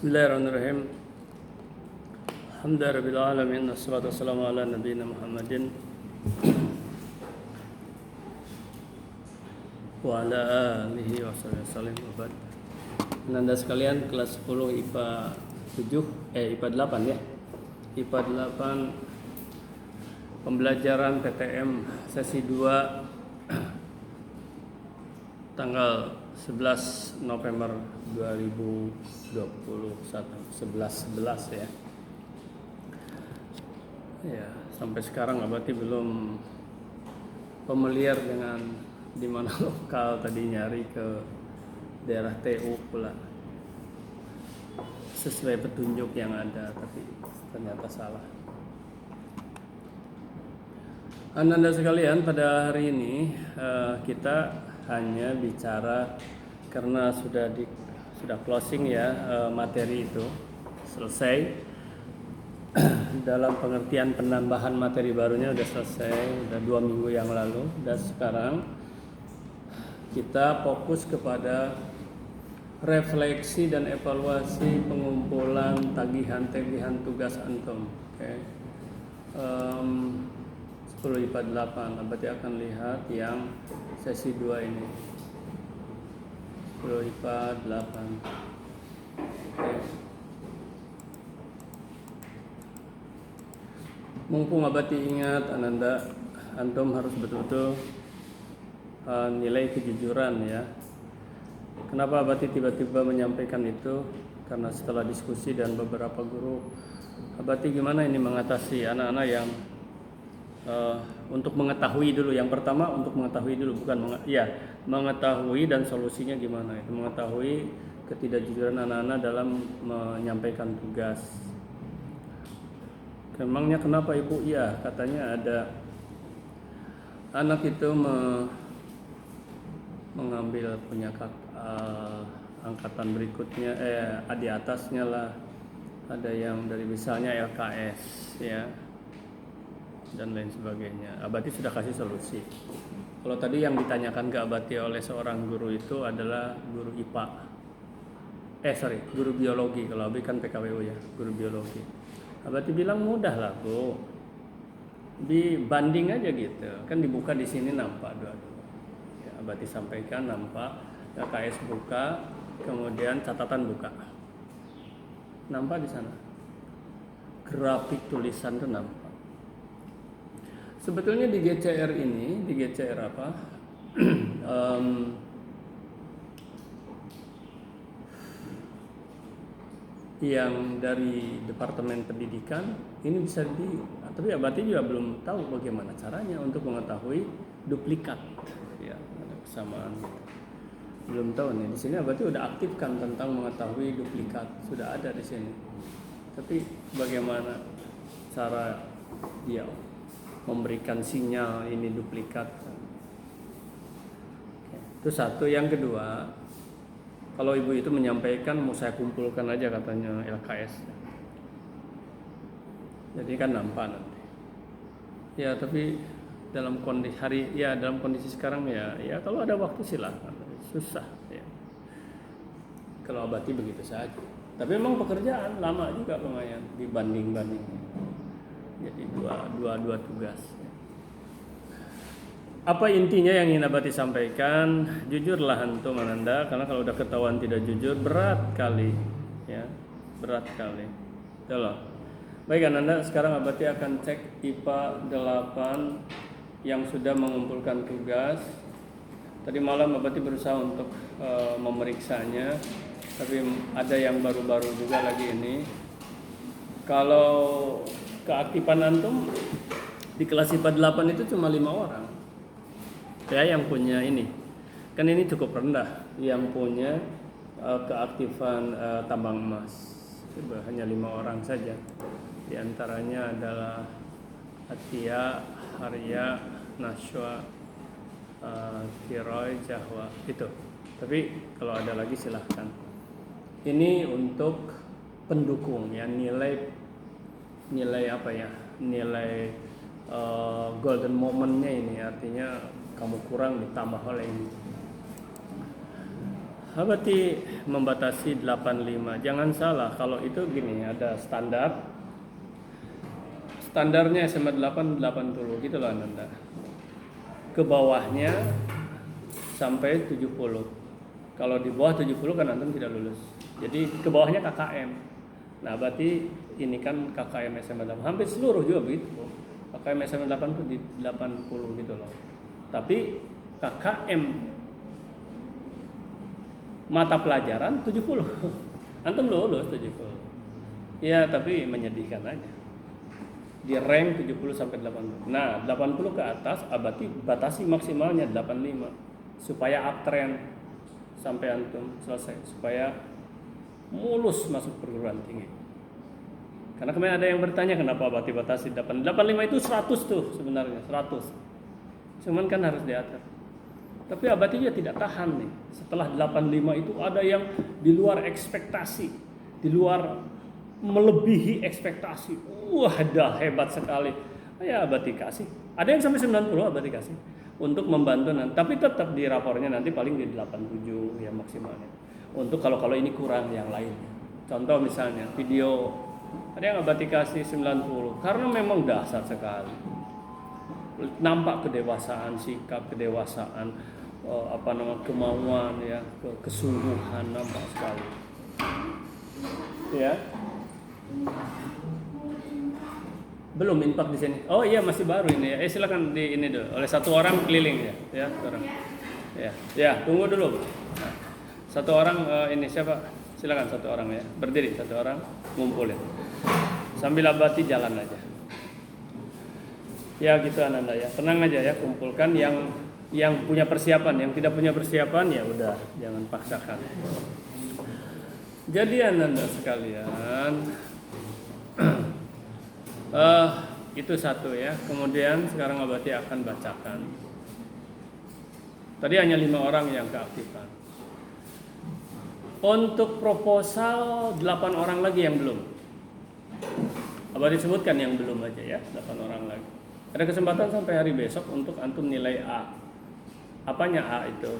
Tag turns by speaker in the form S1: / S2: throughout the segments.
S1: Bismillahirrahmanirrahim. Alhamdulillahirabbil alamin wassalatu wassalamu ala nabiyina Muhammadin wa ala alihi wasallam wa ba'd. Anda sekalian kelas 10 IPA 7 IPA 8 ya. IPA 8 pembelajaran PTM sesi 2 tanggal 11 November 2021 11 ya. Ya, sampai sekarang berarti belum familiar dengan di mana lokal, tadi nyari ke daerah TU pula sesuai petunjuk yang ada, tapi ternyata salah. Anda sekalian, pada hari ini kita hanya bicara karena sudah closing ya, materi itu selesai. Dalam pengertian penambahan materi barunya udah selesai, udah 2 minggu yang lalu. Dan sekarang kita fokus kepada refleksi dan evaluasi pengumpulan tagihan tugas antum. Oke. 10 IPA 8, berarti akan lihat yang sesi 2 ini. 10 IPA 8. Oke. Mumpung abati ingat, antum harus betul-betul nilai kejujuran ya. Kenapa abati tiba-tiba menyampaikan itu? Karena setelah diskusi dan beberapa guru, abati gimana ini mengatasi anak-anak yang untuk mengetahui dulu. Yang pertama untuk mengetahui dulu, mengetahui dan solusinya gimana itu, mengetahui ketidakjujuran anak-anak dalam menyampaikan tugas. Memangnya kenapa ibu? Ya, katanya ada anak itu mengambil punya angkatan berikutnya, di atasnya lah, ada yang dari misalnya LKS ya, dan lain sebagainya. Abati sudah kasih solusi. Kalau tadi yang ditanyakan ke Abati oleh seorang guru itu adalah guru IPA, guru biologi. Kalau Abati kan PKWU ya, guru biologi. Abati bilang mudah lah bu, dibanding aja gitu, kan dibuka di sini nampak dua-dua. Ya, Abati sampaikan nampak, LKS buka, kemudian catatan buka, nampak di sana, grafik tulisan itu nampak. Sebetulnya di GCR ini, di GCR apa? Yang dari Departemen Pendidikan ini bisa tapi Abati juga belum tahu bagaimana caranya untuk mengetahui duplikat ya, ada kesamaan. Belum tahu nih. Di sini Abati udah aktifkan tentang mengetahui duplikat, sudah ada di sini. Tapi bagaimana cara dia memberikan sinyal ini duplikat? Itu satu. Yang kedua, kalau ibu itu menyampaikan mau saya kumpulkan aja katanya LKS, jadi kan nampak nanti. Ya tapi dalam kondisi sekarang ya kalau ada waktu silakan, susah ya. Kalau Abati begitu saja. Tapi memang pekerjaan lama juga lumayan dibanding. Jadi dua tugas. Apa intinya yang ingin Abati sampaikan? Jujurlah antum Anda, karena kalau udah ketahuan tidak jujur berat kali ya, berat kali. Yalah. Baik Anda, sekarang Abati akan cek IPA 8 yang sudah mengumpulkan tugas. Tadi malam Abati berusaha untuk memeriksanya, tapi ada yang baru-baru juga lagi ini. Kalau keaktifan antum di kelas IPA 8 itu cuma 5 orang. Ya, yang punya ini kan ini cukup rendah, yang punya keaktifan tambang emas hanya 5 orang saja. Di antaranya adalah Atia, Arya, Nashwa, Kiroy, Jahwa itu. Tapi kalau ada lagi silahkan. Ini untuk pendukung ya, nilai apa ya, nilai golden momentnya ini, artinya kamu kurang ditambah oleh ini. Berarti membatasi 85. Jangan salah, kalau itu gini, ada standarnya SMA 8 80 gitu loh Ananda. Ke bawahnya sampai 70. Kalau di bawah 70 kan antum tidak lulus. Jadi ke bawahnya KKM. Nah, berarti ini kan KKM SMA 8. Hampir seluruh juga begitu. KKM SMA 8 itu di 80 gitu loh. Tapi KKM mata pelajaran 70. Antum lulus 70. Ya, tapi menyedihkan aja. Di rank 70 sampai 80. Nah, 80 ke atas berarti batasi maksimalnya 85 supaya uptrend sampai antum selesai, supaya mulus masuk perguruan tinggi. Karena kemarin ada yang bertanya kenapa batasi 85 itu 100 tuh sebenarnya 100. Cuman kan harus diatur. Tapi abadi dia tidak tahan nih. Setelah 85 itu ada yang di luar ekspektasi, di luar melebihi ekspektasi. Wah, dah hebat sekali. Ya abadi kasih. Ada yang sampai 90 abadi kasih untuk membantu nanti. Tapi tetap di rapornya nanti paling di 87 ya maksimalnya. Untuk kalau ini kurang yang lain. Contoh misalnya video ada yang abadi kasih 90 karena memang dasar sekali. Nampak kedewasaan, sikap kedewasaan, kemauan ya, kesungguhan nampak sekali. Ya. Belum infak di sini. Oh iya masih baru ini ya. Silakan di ini dulu. Oleh satu orang keliling ya, orang. Ya, tunggu dulu. Nah, satu orang ini siapa? Silakan satu orang ya. Berdiri satu orang, ngumpulin. Sambil abadi jalan aja. Ya gitu Ananda ya. Tenang aja ya, kumpulkan yang punya persiapan, yang tidak punya persiapan ya udah, jangan paksakan. Jadi Ananda sekalian, itu satu ya. Kemudian sekarang abadi akan bacakan. Tadi hanya 5 orang yang keaktifan. Untuk proposal 8 orang lagi yang belum. Abadi sebutkan yang belum aja ya, 8 orang lagi. Ada kesempatan sampai hari besok untuk antum nilai A. Apanya A itu?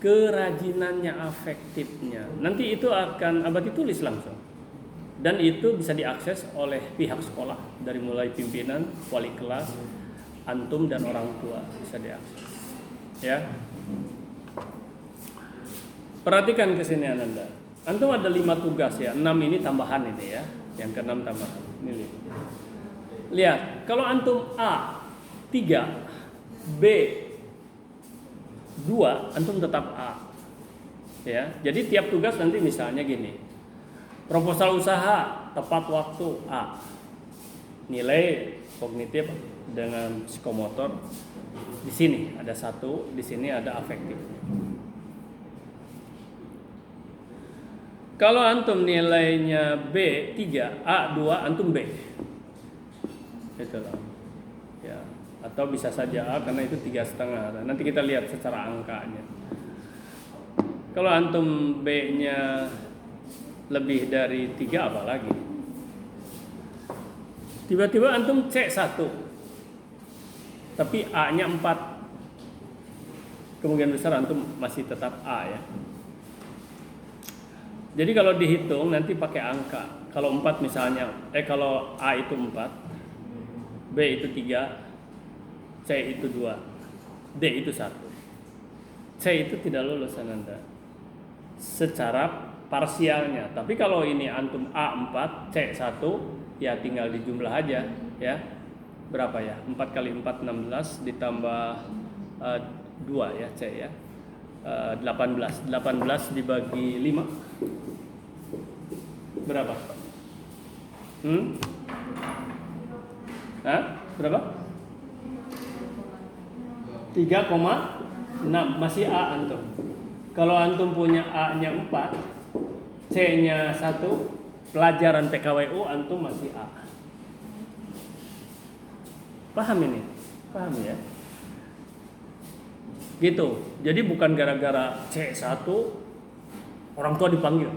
S1: Kerajinannya, afektifnya. Nanti itu akan abadi tulis langsung. Dan itu bisa diakses oleh pihak sekolah dari mulai pimpinan, wali kelas, antum dan orang tua bisa diakses. Ya. Perhatikan ke sini Ananda. Antum ada 5 tugas ya. 6 ini tambahan ini ya. Yang ke-6 tambahan. Ini. Lihat, kalau antum A 3, B 2, antum tetap A. Ya. Jadi tiap tugas nanti misalnya gini. Proposal usaha tepat waktu A. Nilai kognitif dengan psikomotor di sini ada 1, di sini ada afektif. Kalau antum nilainya B 3, A 2, antum B. Itulah. Ya, atau bisa saja A karena itu 3,5. Nanti kita lihat secara angkanya. Kalau antum B-nya lebih dari 3 apa lagi? Tiba-tiba antum C1. Tapi A-nya 4. Kemungkinan besar antum masih tetap A ya. Jadi kalau dihitung nanti pakai angka. Kalau 4 misalnya, kalau A itu 4, B itu 3, C itu 2, D itu 1. C itu tidak lulus Ananda secara parsialnya. Tapi kalau ini antum A4, C1, ya tinggal dijumlah aja ya. Berapa ya? 4 kali 4 16 ditambah 2 ya C ya. 18 dibagi 5 berapa? Berapa? 3,6 masih A antum. Kalau antum punya A-nya 4, C-nya 1, pelajaran PKWU antum masih A. Paham ini? Paham ya? Gitu. Jadi bukan gara-gara C1 orang tua dipanggil.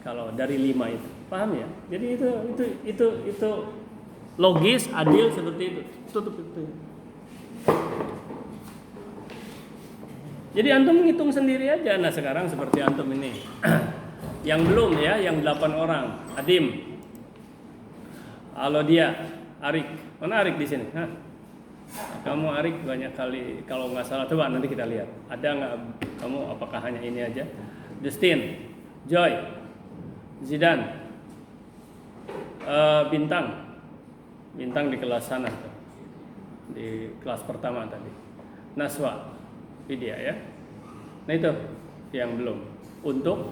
S1: Kalau dari 5 itu. Paham ya? Jadi itu logis, adil seperti itu. Tutup itu. Jadi antum menghitung sendiri aja. Nah sekarang seperti antum ini, yang belum ya, yang 8 orang, Adim, kalau dia, Arik, mana Arik di sini? Hah? Kamu Arik banyak kali, kalau nggak salah, coba nanti kita lihat. Ada nggak kamu? Apakah hanya ini aja? Justin, Joy, Zidan, Bintang di kelas sana tuh. Di kelas pertama tadi. Naswa, Vidya ya. Nah itu yang belum. Untuk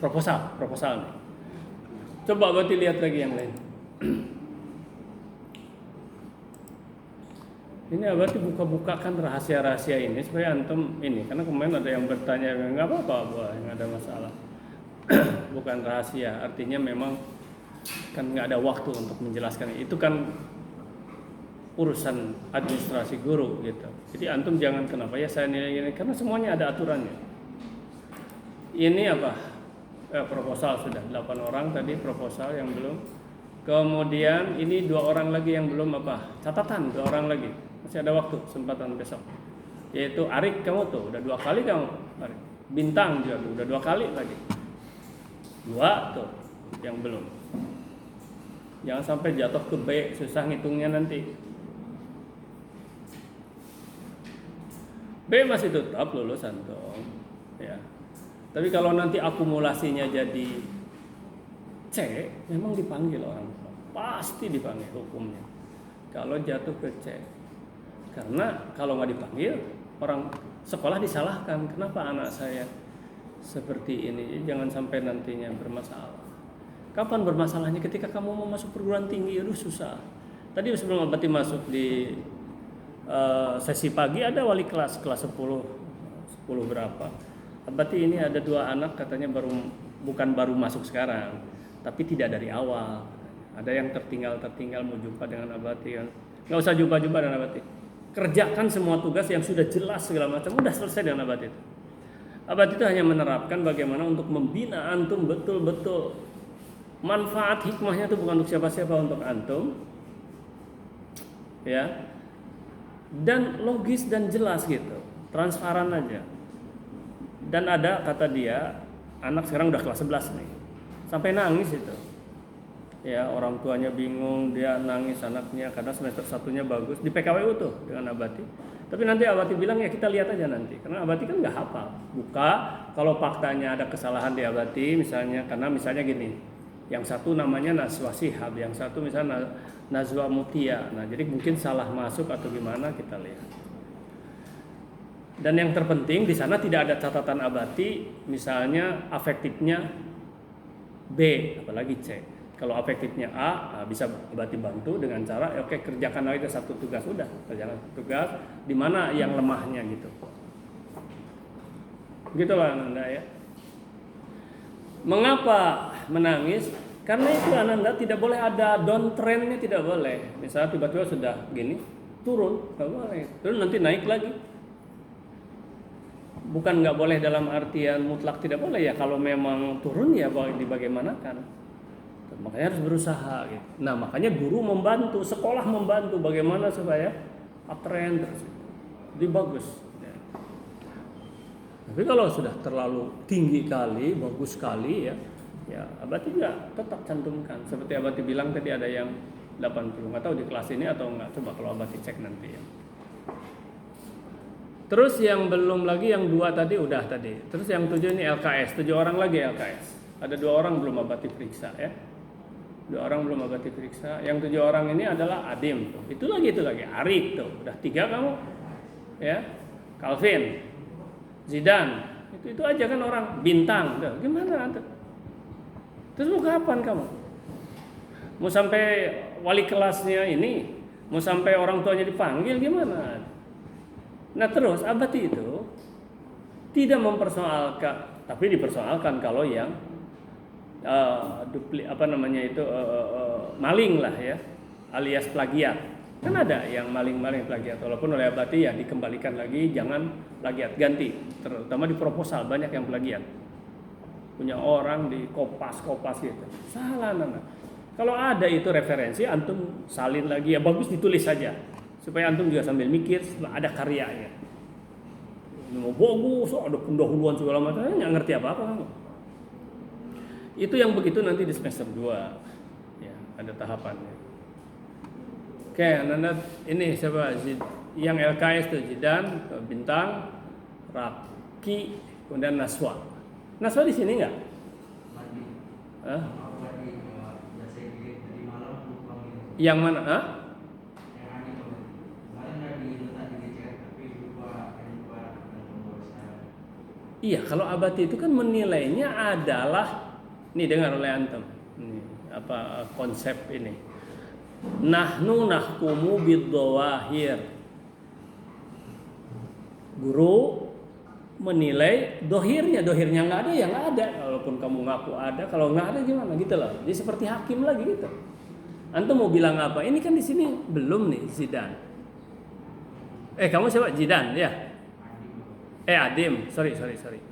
S1: proposal nih. Coba berarti lihat lagi yang lain. Ini berarti buka-bukakan rahasia-rahasia ini supaya antum ini, karena kemarin ada yang bertanya, nggak apa-apa, nggak ada masalah. Bukan rahasia, artinya memang kan nggak ada waktu untuk menjelaskan. Itu kan urusan administrasi guru gitu. Jadi antum jangan kenapa ya saya nilai ini, karena semuanya ada aturannya. Ini apa? Proposal sudah 8 orang tadi proposal yang belum. Kemudian ini 2 orang lagi yang belum apa? Catatan 2 orang lagi. Masih ada waktu, kesempatan besok. Yaitu Arik, kamu tuh udah 2 kali kamu. Arik. Bintang juga udah 2 kali lagi. 2 tuh yang belum. Jangan sampai jatuh ke B, susah ngitungnya nanti. B masih tetap lulus antum, ya. Tapi kalau nanti akumulasinya jadi C, memang dipanggil orang tua. Pasti dipanggil hukumnya. Kalau jatuh ke C. Karena kalau nggak dipanggil, orang sekolah disalahkan. Kenapa anak saya seperti ini? Jangan sampai nantinya bermasalah. Kapan bermasalahnya? Ketika kamu mau masuk perguruan tinggi, aduh susah. Tadi sebelum Abati masuk di sesi pagi ada wali kelas 10 berapa. Abati ini ada 2 anak katanya bukan baru masuk sekarang, tapi tidak dari awal. Ada yang tertinggal mau jumpa dengan Abati kan. Nggak usah jumpa dengan Abati. Kerjakan semua tugas yang sudah jelas segala macam, udah selesai dengan Abati itu. Abati itu hanya menerapkan bagaimana untuk membina antum betul-betul. Manfaat hikmahnya itu bukan untuk siapa-siapa, untuk antum. Ya. Dan logis dan jelas gitu. Transparan aja. Dan ada kata dia, anak sekarang udah kelas 11 nih. Sampai nangis itu. Ya, orang tuanya bingung, dia nangis anaknya karena semester 1-nya bagus di PKWU tuh dengan Abati. Tapi nanti Abati bilang ya kita lihat aja nanti, karena Abati kan nggak hafal. Buka, kalau faktanya ada kesalahan di Abati misalnya, karena misalnya gini, yang satu namanya Nazwa Shihab, yang satu misalnya Nazwa Mutia. Nah, jadi mungkin salah masuk atau gimana kita lihat. Dan yang terpenting di sana tidak ada catatan Abati, misalnya afektifnya B, apalagi C. Kalau afektifnya A, bisa Abati bantu dengan cara, oke kerjakan lagi satu tugas, udah kerjakan tugas. Di mana yang lemahnya gitu. Begitulah Ananda ya. Mengapa menangis? Karena itu Ananda tidak boleh ada downtrendnya, tidak boleh. Misalnya tiba-tiba sudah gini, turun, nggak boleh. Terus nanti naik lagi. Bukan nggak boleh dalam artian mutlak tidak boleh ya. Kalau memang turun ya dibagaimanakan. Makanya harus berusaha gitu. Nah makanya guru membantu, sekolah membantu bagaimana supaya uptrend terus. Jadi bagus. Ya. Tapi kalau sudah terlalu tinggi kali, bagus sekali ya Abati juga tetap cantumkan. Seperti Abati bilang tadi ada yang 80, nggak tahu di kelas ini atau enggak. Coba kalau Abati cek nanti ya. Terus yang belum lagi yang 2 tadi udah tadi. Terus yang 7 ini LKS, 7 orang lagi LKS. Ada 2 orang belum Abati periksa ya. 2 orang belum Abati periksa. Yang 7 orang ini adalah Adim tuh. Itu lagi Arik tuh. Udah 3 kamu. Ya. Calvin, Zidan. Itu aja kan orang. Bintang. Tuh. Gimana tuh? Terus mau kapan kamu? Mau sampai wali kelasnya ini, mau sampai orang tuanya dipanggil gimana? Nah terus Abati itu tidak mempersoalkan, tapi dipersoalkan kalau yang maling lah ya, alias plagiat. Kan ada yang maling plagiat, walaupun oleh Abati ya dikembalikan lagi, jangan plagiat, ganti. Terutama di proposal banyak yang plagiat. Punya orang di kopas gitu. Salah nana. Kalau ada itu referensi, antum salin lagi ya bagus ditulis saja. Supaya antum juga sambil mikir, ada karyanya. ini mau bagus, ada pendahuluan segala macam, nggak ngerti apa-apa kamu. Itu yang begitu nanti di semester 2 ya, ada tahapannya. Oke, Nanda ini siapa? Yang LKS tuh Zidan, Bintang, Raki, kemudian Naswa. Naswa di sini nggak? Hah? Yang mana? Hah? Iya, kalau Abati itu kan menilainya adalah, nih dengar oleh antum, ini apa konsep ini? Nahnu nahkumu bid-dhawahir. Guru menilai dohirnya nggak ada ya nggak ada. Walaupun kamu ngaku ada, kalau nggak ada gimana gitu loh. Jadi seperti hakim lagi gitu. Antum mau bilang apa? Ini kan di sini belum nih Zidan. Kamu siapa? Zidan ya? Adim, sorry.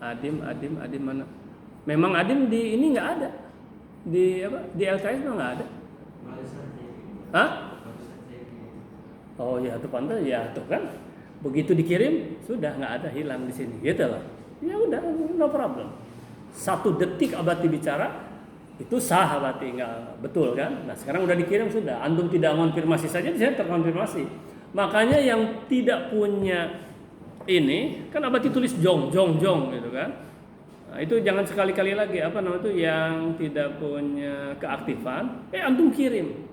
S1: Adim mana? Memang Adim di ini nggak ada. Di apa? Di LKS memang nggak ada. Hah? Oh ya, tuh pantas ya tuh kan. Begitu dikirim sudah nggak ada, hilang di sini, gitu loh. Ya udah, no problem. 1 detik Abati bicara itu sah Abati, nggak betul kan? Nah sekarang udah dikirim sudah. Antum tidak konfirmasi saja, saya terkonfirmasi. Makanya yang tidak punya ini kan Abati tulis jong gitu kan. Nah, itu jangan sekali-kali lagi apa namanya itu yang tidak punya keaktifan, antum kirim.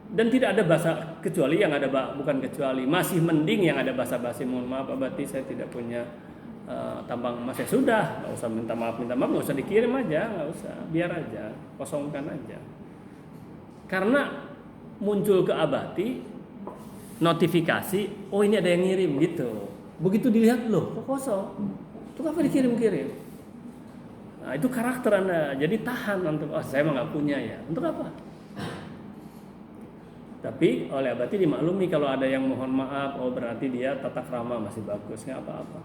S1: Dan tidak ada bahasa kecuali yang ada bukan kecuali, masih mending yang ada bahasa basi. Mohon maaf Abati saya tidak punya tambang emas. Ya sudah, nggak usah minta maaf, nggak usah dikirim aja, nggak usah, biar aja, kosongkan aja. Karena muncul ke Abati notifikasi, oh ini ada yang ngirim gitu. Begitu dilihat loh, kok kosong? Itu apa dikirim-kirim? Nah itu karakter Anda, jadi tahan untuk, oh saya mah nggak punya ya, untuk apa? Tapi oleh Abati dimaklumi kalau ada yang mohon maaf, oh berarti dia tata krama masih bagus, nggak apa-apa,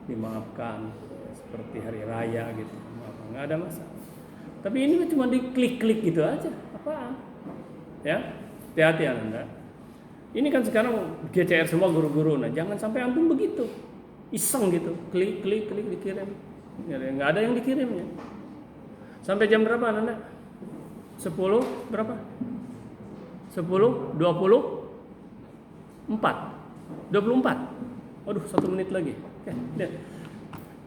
S1: dimaafkan seperti hari raya gitu, nggak ada masalah. Tapi ini cuma diklik-klik gitu aja, apaan? Ya, hati-hati Anda. Ini kan sekarang GCR semua guru-guru, nah jangan sampai antum begitu, iseng gitu, klik dikirim, nggak ada yang dikirimnya. Sampai jam berapa Anda? 10 berapa? 10, 20, 4, 24. Waduh, 1 menit lagi. Oke, deh.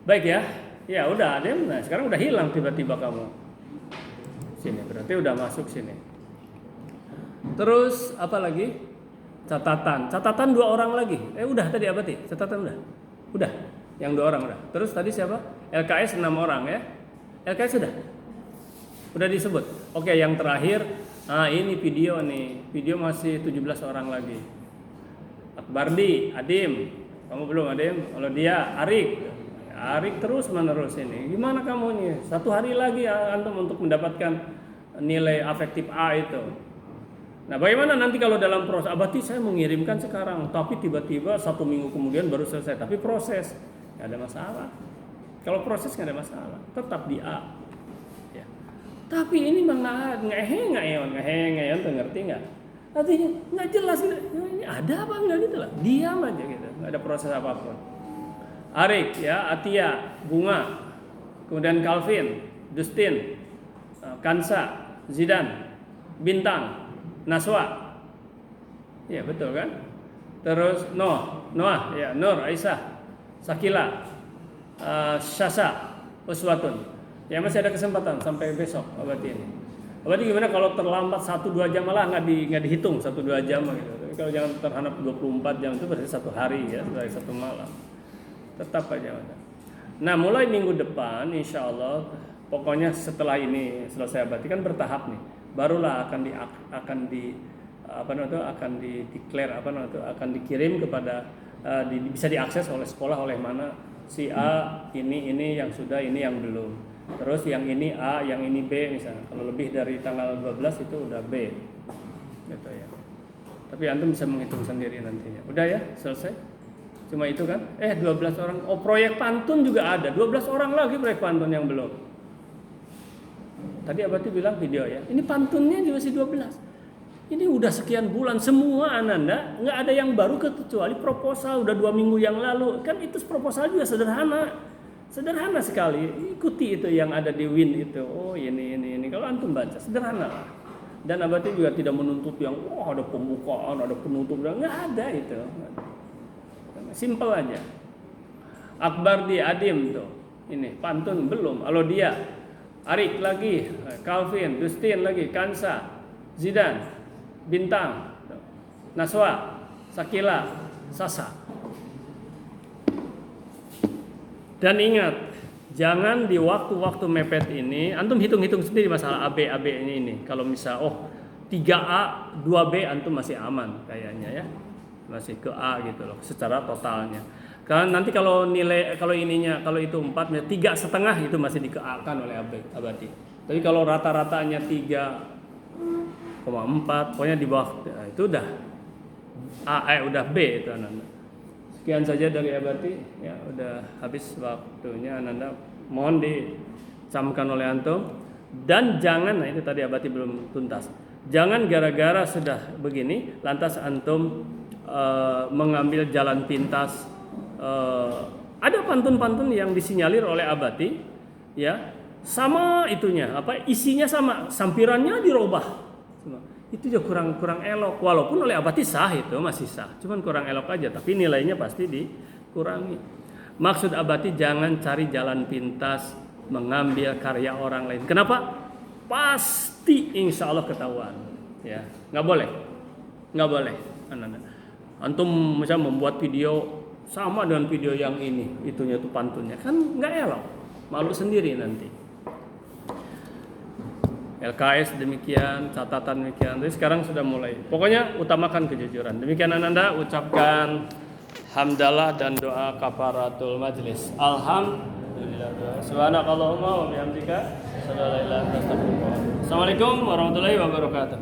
S1: Baik ya. Ya udah, Adem. Nah, sekarang udah hilang tiba-tiba kamu. Sini, berarti udah masuk sini. Terus apa lagi? Catatan 2 orang lagi. Udah tadi Abati. Catatan udah. Udah. Yang 2 orang udah. Terus tadi siapa? LKS 6 orang ya. LKS sudah. Udah disebut. Oke, yang terakhir, ini video nih. Video masih 17 orang lagi. Akbardi, Adim. Kamu belum Adim? Kalau dia Arik terus menerus ini. Gimana kamu nih? 1 hari lagi antum untuk mendapatkan nilai afektif A itu. Nah, bagaimana nanti kalau dalam proses Abati saya mengirimkan sekarang, tapi tiba-tiba 1 minggu kemudian baru selesai. Tapi proses nggak ada masalah. Kalau proses nggak ada masalah, tetap di A. Ya. Tapi ini nggak ngeheyon, tuh ngerti nggak? Artinya nggak jelas ini ada apa nggak gitu lah, diam aja gitu, nggak ada proses apapun. Arik ya, Atia, Bunga, kemudian Calvin, Dustin, Kansa, Zidan, Bintang, Naswa, ya betul kan? Terus Noah, ya Nur, Aisyah, Sakila, Syasa, Uswatun. Ya masih ada kesempatan sampai besok Abati ini. Abati gimana kalau terlambat 1-2 jam malah nggak dihitung 1-2 jam gitu. Tapi kalau jangan terhadap 24 jam itu berarti 1 hari ya, dari 1 malam. Tetap aja. Nah mulai minggu depan insya Allah, pokoknya setelah ini selesai Abati kan bertahap nih, barulah akan dikirim kepada bisa diakses oleh sekolah, oleh mana si A ini yang sudah, ini yang belum. Terus yang ini A, yang ini B misalnya. Kalau lebih dari tanggal 12 itu udah B. Gitu ya. Tapi antum bisa menghitung sendiri nantinya. Udah ya, selesai. Cuma itu kan? 12 orang. Oh, proyek pantun juga ada. 12 orang lagi proyek pantun yang belum. Tadi Abati bilang video ya. Ini pantunnya juga masih 12. Ini udah sekian bulan semua Ananda, nggak ada yang baru kecuali proposal udah 2 minggu yang lalu. Kan itu proposal juga sederhana sekali. Ikuti itu yang ada di WIN itu. Oh ini. Kalau antum baca sederhana lah. Dan Abati juga tidak menuntut yang ada pembukaan, ada penutup, nggak ada itu. Simple aja. Akbar di Adim tuh. Ini pantun belum. Kalau dia Arik lagi, Calvin, Dustin lagi, Kansa, Zidan, Bintang, Naswa, Sakila, Sasa. Dan ingat, jangan di waktu-waktu mepet ini antum hitung-hitung sendiri masalah AB ini. Kalau misal 3A, 2B antum masih aman kayaknya ya. Masih ke A gitu loh secara totalnya. Karena nanti kalau itu 4, 3,5 itu masih dikeakan oleh Abati. Tapi kalau rata-ratanya 3,4, pokoknya di bawah itu udah udah B itu Ananda. Sekian saja dari Abati ya, udah habis waktunya Ananda. Mohon dicamkan oleh antum dan jangan, itu tadi Abati belum tuntas. Jangan gara-gara sudah begini lantas antum mengambil jalan pintas. Ada pantun-pantun yang disinyalir oleh Abati ya, sama itunya isinya sama, sampirannya dirubah. Itu juga kurang elok, walaupun oleh Abati sah, itu masih sah, cuman kurang elok aja, tapi nilainya pasti dikurangi. Maksud Abati jangan cari jalan pintas mengambil karya orang lain. Kenapa? Pasti insya Allah ketahuan ya, nggak boleh antum misalnya membuat video sama dengan video yang ini, itunya tuh pantunnya, kan nggak elok, malu sendiri nanti. LKS demikian, catatan demikian. Jadi sekarang sudah mulai. Pokoknya utamakan kejujuran. Demikian Ananda, ucapkan hamdalah dan doa kafaratul majlis. Alhamdulillah. Subhanakallahumma wa bihamdika, asyhadu an la ilaha illa anta, astaghfiruka wa atubu ilaik. Assalamualaikum warahmatullahi wabarakatuh.